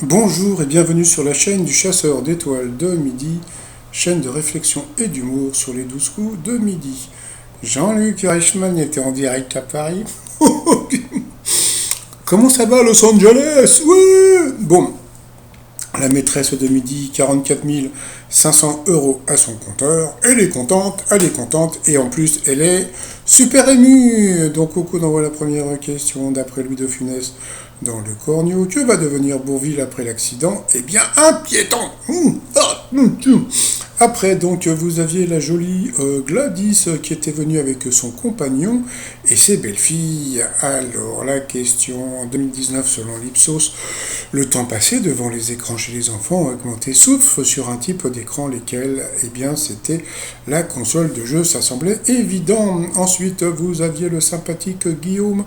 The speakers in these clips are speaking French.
Bonjour et bienvenue sur la chaîne du chasseur d'étoiles de midi, chaîne de réflexion et d'humour sur les 12 coups de midi. Jean-Luc Reichmann était en direct à Paris. Comment ça va Los Angeles? Ouais. Bon, la maîtresse de midi, 44 500 euros à son compteur. Elle est contente, et en plus, elle est super émue. Donc, au coup d'envoi la première question, d'après Louis de Funès, dans le Cornio, que va devenir Bourville après l'accident? Eh bien, un piéton. Après, donc, vous aviez la jolie Gladys qui était venue avec son compagnon et ses belles-filles. Alors, la question, en 2019, selon l'Ipsos, le temps passé devant les écrans chez les enfants a augmenté, sauf sur un type d'écran, lesquels, eh bien, c'était la console de jeu, ça semblait évident. Ensuite, vous aviez le sympathique Guillaume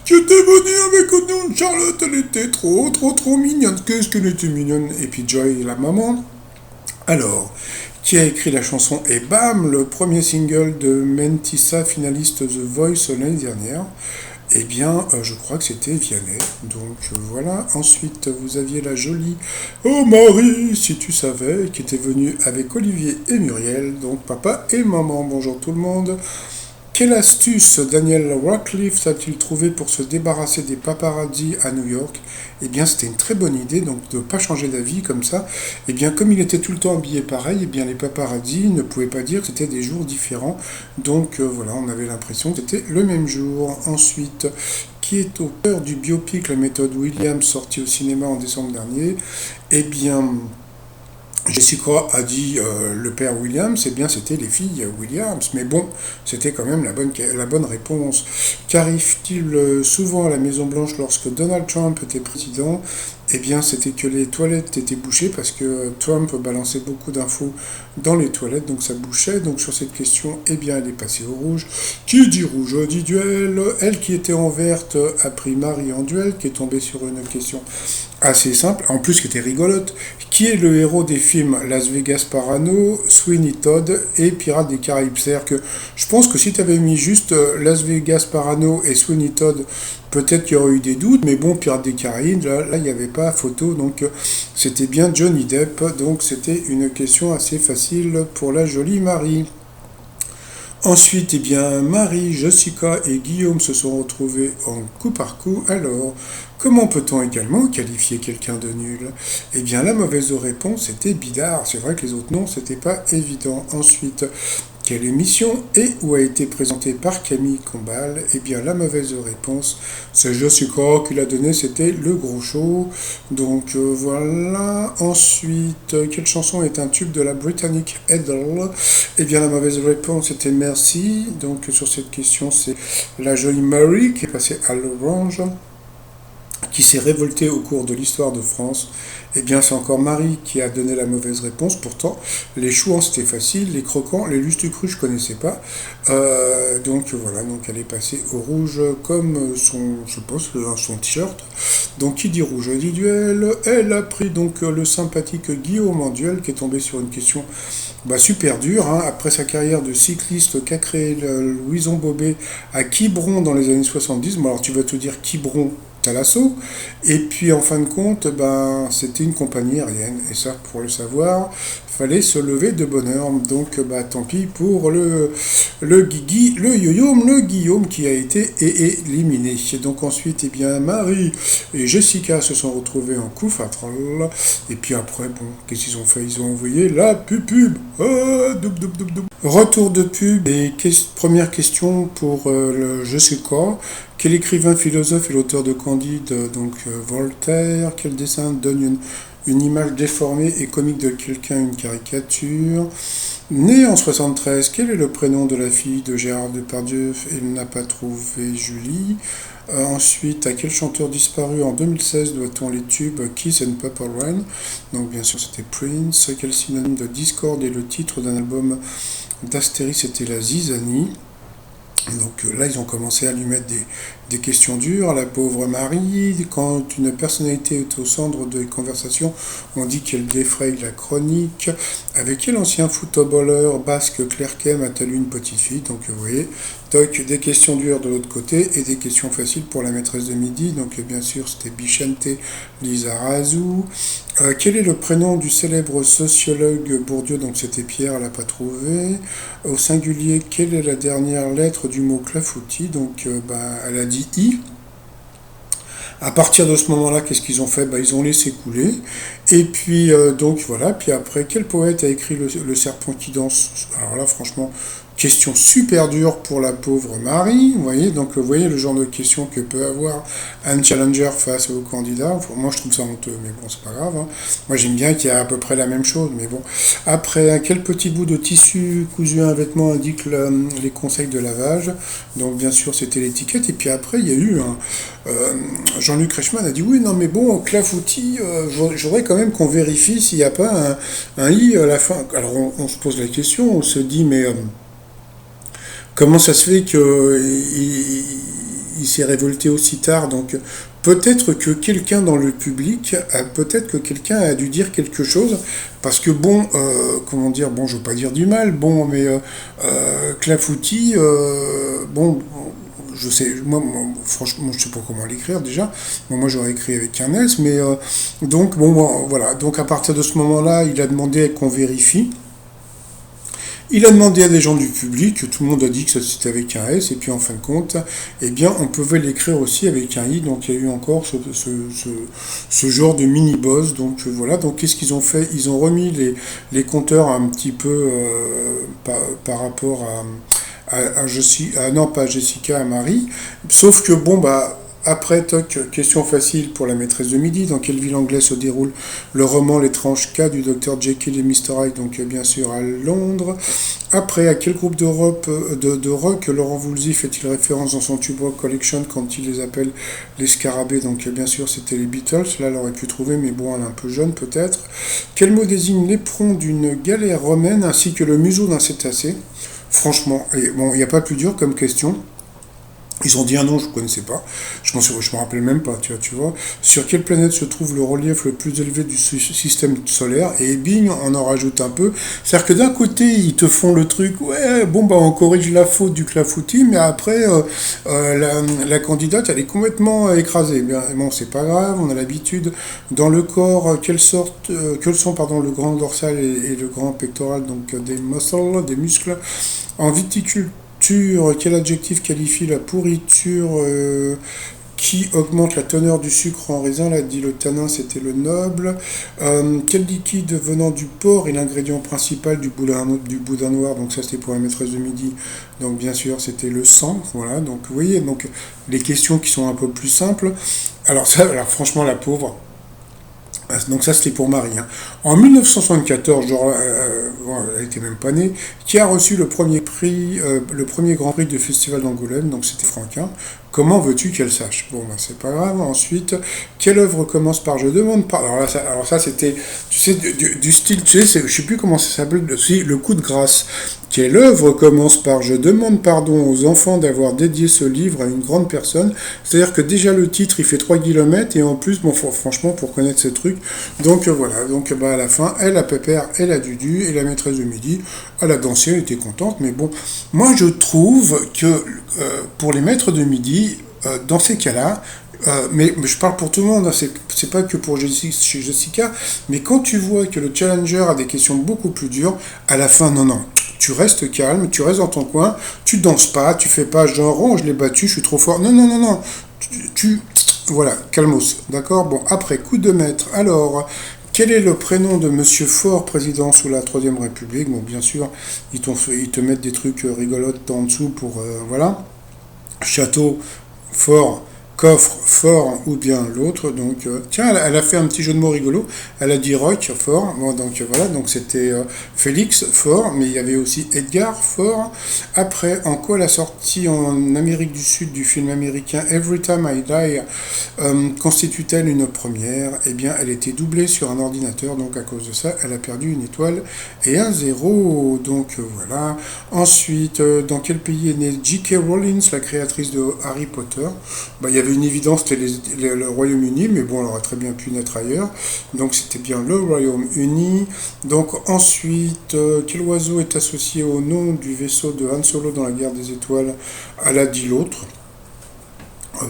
qui était venu avec nous. Charlotte, elle était trop mignonne. Qu'est-ce qu'elle était mignonne. Et puis Joy, la maman. Alors, qui a écrit la chanson Et bam, le premier single de Mentissa, finaliste The Voice l'année dernière. Eh bien, je crois que c'était Vianney. Donc voilà. Ensuite, vous aviez la jolie Oh Marie, si tu savais, qui était venue avec Olivier et Muriel, donc papa et maman. Bonjour tout le monde. Quelle astuce Daniel Radcliffe a-t-il trouvé pour se débarrasser des paparazzi à New York? Eh bien, c'était une très bonne idée, donc de ne pas changer d'avis comme ça. Eh bien, comme il était tout le temps habillé pareil, eh bien, les paparazzi ne pouvaient pas dire que c'était des jours différents. Donc, voilà, on avait l'impression que c'était le même jour. Ensuite, qui est au cœur du biopic La méthode Williams, sorti au cinéma en décembre dernier? Eh bien, Jessica a dit le père Williams, eh bien c'était les filles Williams, mais bon, c'était quand même la bonne réponse. Qu'arrive-t-il souvent à la Maison Blanche lorsque Donald Trump était président? Eh bien c'était que les toilettes étaient bouchées parce que Trump balançait beaucoup d'infos dans les toilettes, donc ça bouchait. Donc sur cette question, eh bien elle est passée au rouge. Qui dit rouge dit duel. Elle qui était en verte a pris Marie en duel, qui est tombée sur une question assez simple, en plus qui était rigolote. Qui est le héros des films Las Vegas Parano, Sweeney Todd et Pirates des Caraïbes? C'est-à-dire que je pense que si tu avais mis juste Las Vegas Parano et Sweeney Todd, peut-être qu'il y aurait eu des doutes, mais bon, Pirates des Caraïbes, là il n'y avait pas photo, donc c'était bien Johnny Depp, donc c'était une question assez facile pour la jolie Marie. Ensuite, eh bien, Marie, Jessica et Guillaume se sont retrouvés en coup par coup. Alors, comment peut-on également qualifier quelqu'un de nul? Eh bien, la mauvaise réponse était bidard. C'est vrai que les autres noms, c'était pas évident. Ensuite, quelle émission et où a été présentée par Camille Combal? Eh bien, la mauvaise réponse, c'est Jessica qui l'a donné, c'était Le Gros Show. Donc voilà. Ensuite, quelle chanson est un tube de la Britannic Idol? Eh bien, la mauvaise réponse était Merci. Donc sur cette question, c'est la jolie Mary qui est passée à l'orange, qui s'est révoltée au cours de l'histoire de France. Eh bien, c'est encore Marie qui a donné la mauvaise réponse. Pourtant, les chouans, c'était facile. Les croquants, les lustucrus, je ne connaissais pas. Donc voilà, donc elle est passée au rouge comme son, je pense, son t-shirt. Donc qui dit rouge dit duel. Elle a pris donc le sympathique Guillaume en duel, qui est tombé sur une question super dure. Hein. Après sa carrière de cycliste qu'a créé Louison Bobet à Quiberon dans les années 70. Bon, alors tu vas te dire Quiberon à l'assaut. Et puis en fin de compte, c'était une compagnie aérienne. Et ça, pour le savoir, fallait se lever de bonne heure. Donc tant pis pour le Guigui, le Guillaume qui a été éliminé. Donc ensuite, eh bien, Marie et Jessica se sont retrouvés en coup fatal. Et puis après, bon, qu'est-ce qu'ils ont fait? Ils ont envoyé la pub. Retour de pub et première question pour le Jessica. Quel écrivain, philosophe et l'auteur de Candide, donc Voltaire? Quel dessin donne une image déformée et comique de quelqu'un, une caricature? Né en 73, quel est le prénom de la fille de Gérard Depardieu? Il n'a pas trouvé Julie. Ensuite, à quel chanteur disparu en 2016 doit-on les tubes Kiss and Purple Rain? Donc bien sûr c'était Prince. Quel synonyme de Discord est le titre d'un album d'Astérix? C'était la zizanie. Donc là, ils ont commencé à lui mettre des questions dures, la pauvre Marie, quand une personnalité est au centre de conversation, on dit qu'elle défraye la chronique. Avec quel ancien footballeur basque Clerquem a-t-elle eu une petite fille? Donc vous voyez, donc des questions dures de l'autre côté et des questions faciles pour la maîtresse de midi. Donc bien sûr c'était Bichente Lizarazu. Quel est le prénom du célèbre sociologue Bourdieu? Donc c'était Pierre, elle n'a pas trouvé. Au singulier, quelle est la dernière lettre du mot clafoutis? Donc elle a dit I. À partir de ce moment-là, qu'est-ce qu'ils ont fait? Ils ont laissé couler. Et puis, donc voilà. Puis après, quel poète a écrit le serpent qui danse? Alors là, franchement, question super dure pour la pauvre Marie. Vous voyez, donc vous voyez le genre de questions que peut avoir un challenger face au candidat. Enfin, moi, je trouve ça honteux, mais bon, c'est pas grave. Hein. Moi, j'aime bien qu'il y ait à peu près la même chose, mais bon. Après, quel petit bout de tissu cousu à un vêtement indique les conseils de lavage? Donc, bien sûr, c'était l'étiquette. Et puis après, il y a eu un Jean-Luc Reichmann a dit oui, non, mais bon, clafoutis, j'aurais quand même qu'on vérifie s'il n'y a pas un i à la fin. Alors on se pose la question, on se dit, mais comment ça se fait qu'il s'est révolté aussi tard? Donc peut-être que quelqu'un dans le public, peut-être que quelqu'un a dû dire quelque chose, parce que bon, comment dire, bon, je veux pas dire du mal, bon, mais clafoutis, bon, je sais, franchement, je sais pas comment l'écrire déjà. Bon, moi, j'aurais écrit avec un S, mais donc, bon, voilà. Donc, à partir de ce moment-là, il a demandé qu'on vérifie. Il a demandé à des gens du public, tout le monde a dit que c'était avec un S, et puis en fin de compte, eh bien, on pouvait l'écrire aussi avec un I, donc il y a eu encore ce genre de mini-boss, donc voilà, donc qu'est-ce qu'ils ont fait? Ils ont remis les compteurs un petit peu par rapport non pas à Jessica, à Marie, sauf que bon, après, toc, question facile pour la maîtresse de midi. Dans quelle ville anglaise se déroule le roman L'étrange cas du docteur Jekyll et Mr. Hyde? Donc bien sûr à Londres. Après, à quel groupe de rock Laurent Voulzy fait-il référence dans son Tube Rock Collection quand il les appelle les scarabées? Donc bien sûr c'était les Beatles, là elle aurait pu trouver, mais bon elle est un peu jeune peut-être. Quel mot désigne l'éperon d'une galère romaine ainsi que le museau d'un cétacé? Franchement, bon, il n'y a pas plus dur comme question. Ils ont dit un nom, je ne connaissais pas. Je me rappelle même pas, tu vois. Sur quelle planète se trouve le relief le plus élevé du système solaire? Et bing, on en rajoute un peu. C'est-à-dire que d'un côté, ils te font le truc, ouais, bon, on corrige la faute du clafoutis, mais après, la candidate, elle est complètement écrasée. Bien, bon, c'est pas grave, on a l'habitude. Dans le corps, quelles sont, pardon, le grand dorsal et le grand pectoral, donc des muscles, des muscles. En viticulture, quel adjectif qualifie la pourriture qui augmente la teneur du sucre en raisin? Là, dit le tanin, c'était le noble. Quel liquide venant du porc est l'ingrédient principal du boudin noir? Donc ça, c'était pour la maîtresse de midi. Donc bien sûr, c'était le sang. Voilà. Donc vous voyez, donc les questions qui sont un peu plus simples. Alors ça, alors franchement, la pauvre. Donc ça c'était pour Marie. Hein. En 1974, genre, bon, elle était même pas née, qui a reçu le premier prix, le premier Grand Prix du Festival d'Angoulême, donc c'était Franquin. Comment veux-tu qu'elle sache? Bon, c'est pas grave. Ensuite, quelle œuvre commence par je demande par. Alors ça c'était, tu sais, du style, tu sais, je sais plus comment ça s'appelle, le coup de grâce. Quelle œuvre commence par je demande pardon aux enfants d'avoir dédié ce livre à une grande personne? C'est-à-dire que déjà le titre il fait 3 km et en plus, bon, franchement, pour connaître ces trucs. Donc voilà, donc à la fin, elle a Pépère, elle a Dudu et la maîtresse de midi, elle a dansé, elle était contente. Mais bon, moi je trouve que pour les maîtres de midi, dans ces cas-là, mais je parle pour tout le monde, hein, c'est pas que pour Jessica, mais quand tu vois que le challenger a des questions beaucoup plus dures, à la fin, non, tu restes calme, tu restes dans ton coin, tu danses pas, tu fais pas genre, oh, je l'ai battu, je suis trop fort. Non, voilà, calmos, d'accord? Bon, après, coup de maître, alors, quel est le prénom de Monsieur Faure, président sous la Troisième République? Bon, bien sûr, ils te mettent des trucs rigolotes en dessous pour, voilà. Château, Fort, coffre fort ou bien l'autre. Donc, tiens, elle a fait un petit jeu de mots rigolo. Elle a dit Rock fort. Bon, donc voilà, donc c'était Félix fort, mais il y avait aussi Edgar fort. Après, en quoi la sortie en Amérique du Sud du film américain Every Time I Die constitue-t-elle une première? Eh bien, elle était doublée sur un ordinateur, donc à cause de ça, elle a perdu une étoile et un zéro. Donc voilà. Ensuite, dans quel pays est née J.K. Rowling, la créatrice de Harry Potter? Bah, il y avait une évidence, c'était le Royaume-Uni, mais bon, elle aurait très bien pu naître ailleurs. Donc c'était bien le Royaume-Uni. Donc ensuite, quel oiseau est associé au nom du vaisseau de Han Solo dans la guerre des étoiles? Elle a dit l'autre.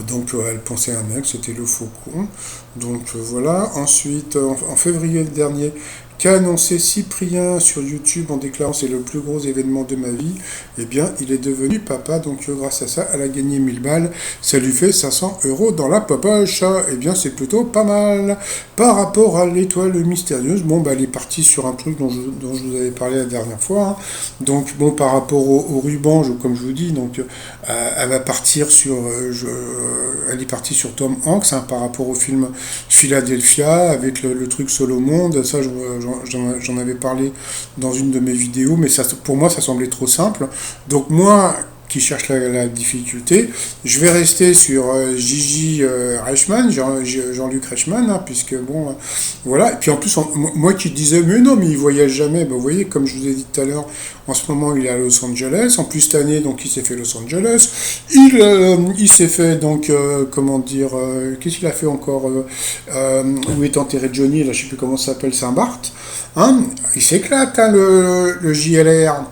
Donc elle pensait à un mec, c'était le faucon. Donc voilà. Ensuite, en février dernier, qu'a annoncé Cyprien sur YouTube en déclarant c'est le plus gros événement de ma vie? Eh bien, il est devenu papa, donc grâce à ça, elle a gagné 1000 balles. Ça lui fait 500 € dans la poche. Eh bien, c'est plutôt pas mal. Par rapport à l'étoile mystérieuse, bon, bah, elle est partie sur un truc dont je vous avais parlé la dernière fois, hein. Donc, bon, par rapport au ruban, comme je vous dis, donc, elle va partir sur, elle est partie sur Tom Hanks, hein, par rapport au film Philadelphia, avec le truc Solo Monde. Ça, j'en avais parlé dans une de mes vidéos, mais ça, pour moi, ça semblait trop simple. Donc moi, qui cherche la difficulté, je vais rester sur Gigi Reichmann, Jean-Luc Reichmann, hein, puisque bon, voilà. Et puis en plus, moi qui disais, mais non, mais il voyage jamais, ben, vous voyez, comme je vous ai dit tout à l'heure, en ce moment, il est à Los Angeles. En plus, cette année, donc, il s'est fait Los Angeles. Il s'est fait, donc, comment dire, qu'est-ce qu'il a fait encore où est enterré Johnny, là, je sais plus comment ça s'appelle, Saint-Barth. Hein, il s'éclate, hein, le JLR.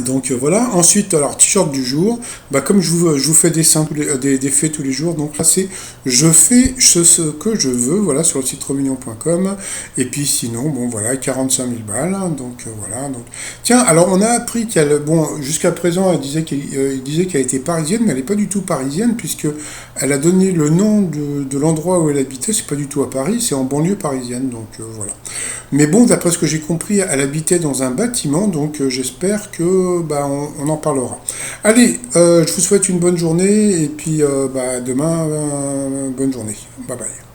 Donc voilà. Ensuite, alors t-shirt du jour, bah, comme je vous fais des faits tous les jours, donc là c'est je fais ce que je veux, voilà, sur le site romignon.com. Et puis sinon, bon voilà, 45 000 balles, hein, donc voilà. Donc tiens, alors on a appris qu'elle, bon, jusqu'à présent, il disait qu'elle était parisienne, mais elle n'est pas du tout parisienne, puisque elle a donné le nom de l'endroit où elle habitait. C'est pas du tout à Paris, c'est en banlieue parisienne, donc voilà. Mais bon, d'après ce que j'ai compris, elle habitait dans un bâtiment, donc j'espère que bah, on en parlera. Allez, je vous souhaite une bonne journée, et puis bah, demain, bonne journée. Bye bye.